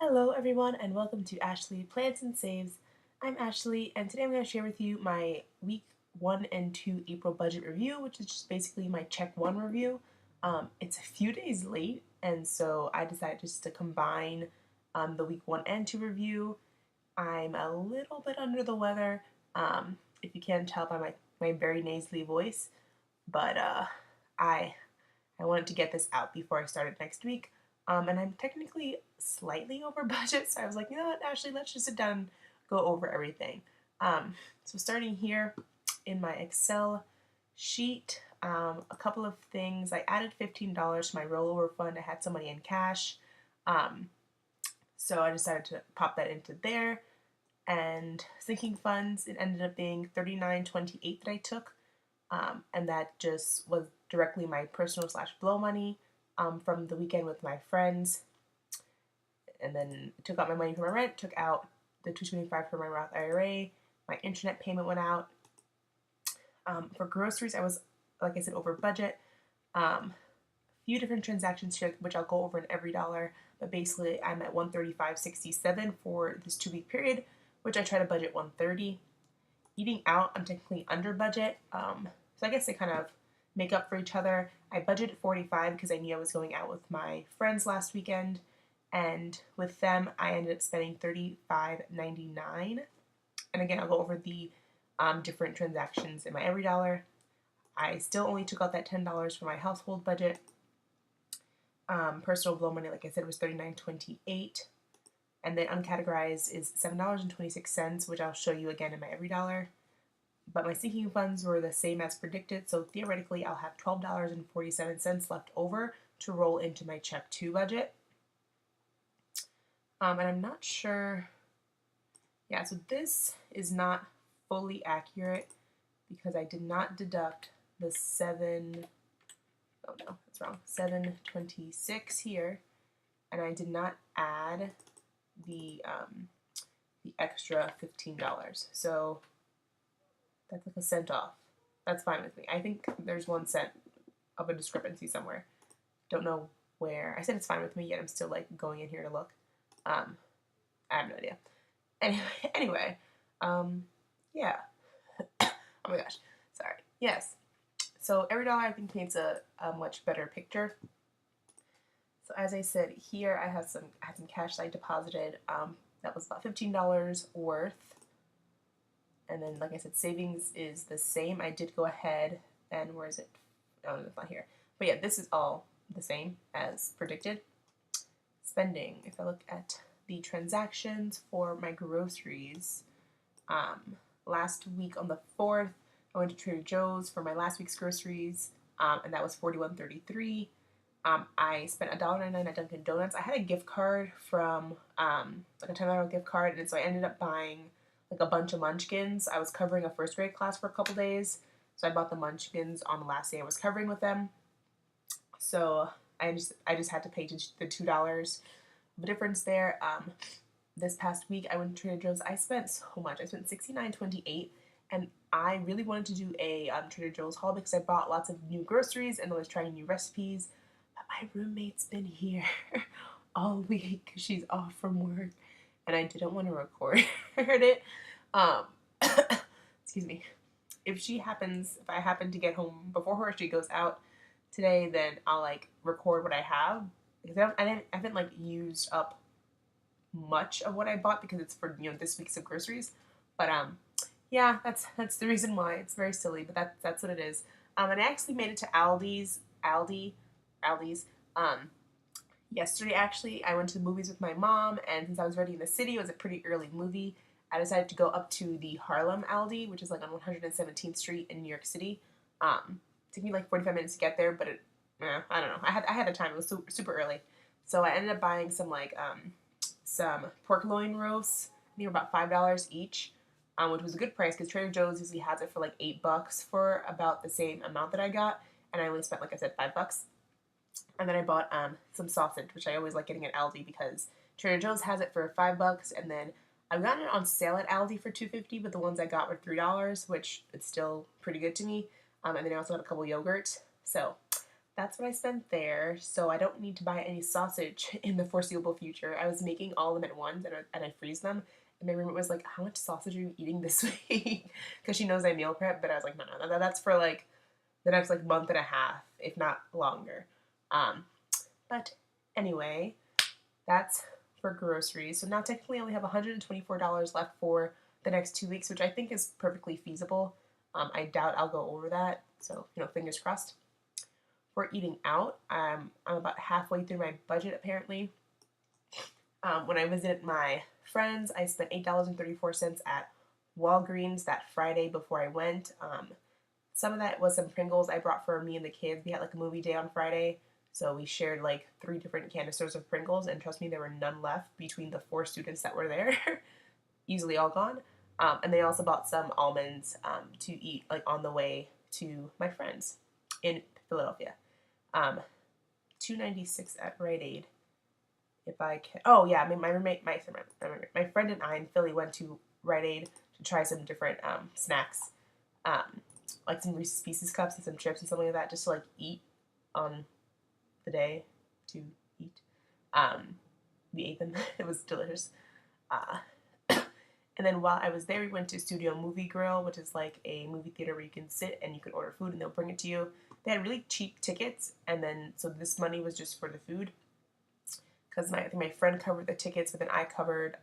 Hello everyone and welcome to Ashley Plans and Saves. I'm Ashley and today I'm going to share with you my week 1 and 2 April budget review, which is just basically my check 1 review. It's a few days late and so I decided just to combine the week 1 and 2 review. I'm a little bit under the weather, if you can't tell by my very nasally voice, but I wanted to get this out before I started next week. And I'm technically slightly over budget, so I was like, you know what, Ashley, let's just sit down and go over everything. So starting here in my Excel sheet, a couple of things. I added $15 to my rollover fund. I had some money in cash, so I decided to pop that into there. And sinking funds, it ended up being $39.28 that I took, and that just was directly my personal / blow money from the weekend with my friends, and then took out my money for my rent, took out the $225 for my Roth IRA, my internet payment went out. For groceries, I was, like I said, over budget. A few different transactions here, which I'll go over in every dollar, but basically I'm at $135.67 for this 2-week period, which I try to budget $130. Eating out, I'm technically under budget, so I guess they kind of make up for each other. I budgeted $45 because I knew I was going out with my friends last weekend, and with them I ended up spending $35.99. And again, I'll go over the different transactions in my every dollar. I still only took out that $10 for my household budget. Personal blow money, like I said, was $39.28. And then uncategorized is $7.26, which I'll show you again in my every dollar. But my sinking funds were the same as predicted, so theoretically I'll have $12.47 left over to roll into my check 2 budget. And I'm not sure, yeah, so this is not fully accurate because I did not deduct the 726 here, and I did not add the extra $15. So that's like a cent off. That's fine with me. I think there's 1 cent of a discrepancy somewhere. Don't know where. I said it's fine with me, yet I'm still like going in here to look. I have no idea. Anyway, yeah. Oh my gosh. Sorry. Yes. So every dollar I think paints a much better picture. So as I said here, I had some cash that I deposited. That was about $15 worth. And then, like I said, savings is the same. I did go ahead and, where is it? Oh, it's not here. But yeah, this is all the same as predicted. Spending, if I look at the transactions for my groceries, last week on the 4th, I went to Trader Joe's for my last week's groceries, and that was $41.33. I spent $1.99 at Dunkin' Donuts. I had a gift card from, like a $10 gift card, and so I ended up buying like a bunch of munchkins. I was covering a first grade class for a couple days, so I bought the munchkins on the last day I was covering with them. So I just had to pay the $2 difference there. This past week I went to Trader Joe's. I spent so much. I spent $69.28, and I really wanted to do a Trader Joe's haul because I bought lots of new groceries and I was trying new recipes. But my roommate's been here all week because she's off from work, and I didn't want to record it. Excuse me. If I happen to get home before her, she goes out today, then I'll like record what I have, because I haven't like used up much of what I bought because it's for this week's of groceries. But yeah, that's the reason why. It's very silly, but that's what it is. And I actually made it to Aldi's yesterday. Actually, I went to the movies with my mom, and since I was already in the city, it was a pretty early movie. I decided to go up to the Harlem Aldi, which is like on 117th Street in New York City. Took me like 45 minutes to get there, but I don't know. I had the time. It was super early, so I ended up buying some some pork loin roasts. I think they were about $5 each, which was a good price because Trader Joe's usually has it for like $8 for about the same amount that I got, and I only spent, like I said, $5. And then I bought some sausage, which I always like getting at Aldi because Trader Joe's has it for $5, and then I've gotten it on sale at Aldi for $2.50, but the ones I got were $3, which is still pretty good to me. And then I also got a couple yogurts. So that's what I spent there. So I don't need to buy any sausage in the foreseeable future. I was making all of them at once, and I freeze them. And my roommate was like, "How much sausage are you eating this week?" Because she knows I meal prep. But I was like, "No, that's for like the next like month and a half, if not longer." Um, but anyway, that's for groceries. So now technically I only have $124 left for the next 2 weeks, which I think is perfectly feasible. I doubt I'll go over that. So, fingers crossed. For eating out, I'm about halfway through my budget apparently. When I visited my friends, I spent $8.34 at Walgreens that Friday before I went. Some of that was some Pringles I brought for me and the kids. We had like a movie day on Friday, so we shared like 3 different canisters of Pringles, and trust me, there were none left between the 4 students that were there. Easily all gone. And they also bought some almonds to eat like on the way to my friends in Philadelphia. $2.96 at Rite Aid. If I can, oh yeah, I mean my roommate, my friend and I in Philly went to Rite Aid to try some different snacks, like some Reese's Pieces cups and some chips and something like that, just to like eat on the day to eat. We ate them. It was delicious. Uh, and then while I was there, we went to Studio Movie Grill, which is like a movie theater where you can sit and you can order food and they'll bring it to you. They had really cheap tickets, and then so this money was just for the food. Because I think my friend covered the tickets, but then I covered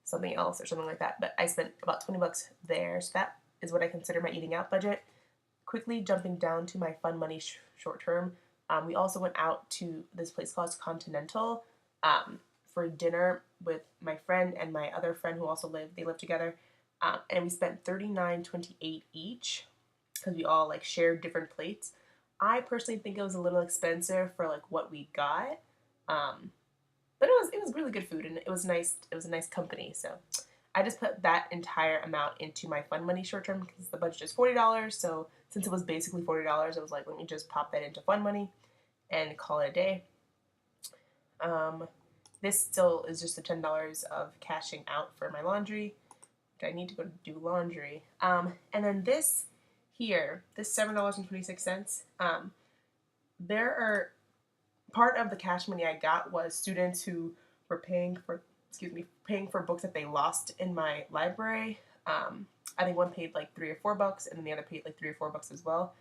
something else or something like that. But I spent about $20 there, so that is what I consider my eating out budget. Quickly jumping down to my fun money short term, we also went out to this place called Continental for dinner with my friend and my other friend who also lived. They lived together, and we spent $39.28 each because we all like shared different plates. I personally think it was a little expensive for like what we got. But it was really good food, and it was nice. It was a nice company. So I just put that entire amount into my fun money short term because the budget is $40. So since it was basically $40, I was like, let me just pop that into fun money and call it a day. This still is just the $10 of cashing out for my laundry. I need to go do laundry. And then this here, this $7.26. There are part of the cash money I got was students who were paying for books that they lost in my library. I think one paid like $3 or $4, and then the other paid like $3 or $4 as well.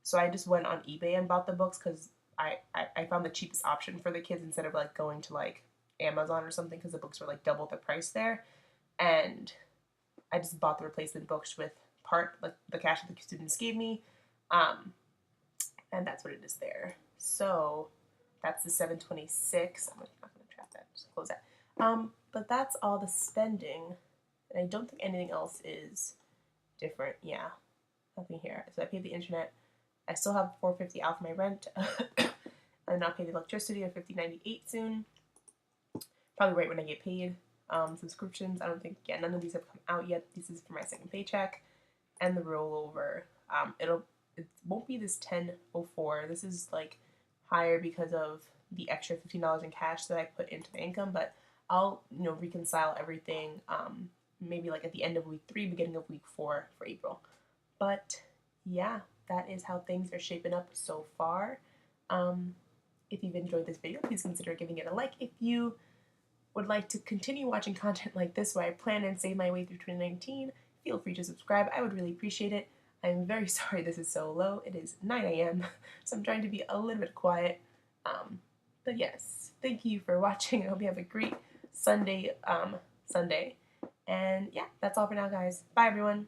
So I just went on eBay and bought the books because I found the cheapest option for the kids instead of like going to like Amazon or something because the books were like double the price there. And I just bought the replacement books with part like the cash that the students gave me. And that's what it is there. So that's the $7.26. I'm not going to trap that. Just close that. But that's all the spending, and I don't think anything else is different. Yeah, nothing here. So I paid the internet. I still have $4.50 out for my rent, and I'll pay the electricity of $50.98 soon. Probably right when I get paid. Subscriptions. I don't think. Yeah, none of these have come out yet. This is for my second paycheck, and the rollover. It won't be this 1004. This is like higher because of the extra $15 in cash that I put into my income, but I'll reconcile everything maybe like at the end of week 3, beginning of week 4 for April. But yeah, that is how things are shaping up so far. If you've enjoyed this video, please consider giving it a like. If you would like to continue watching content like this where I plan and save my way through 2019, feel free to subscribe. I would really appreciate it. I'm very sorry this is so low. It is 9 a.m., so I'm trying to be a little bit quiet. But yes, thank you for watching. I hope you have a great Sunday. And yeah, that's all for now, guys. Bye, everyone.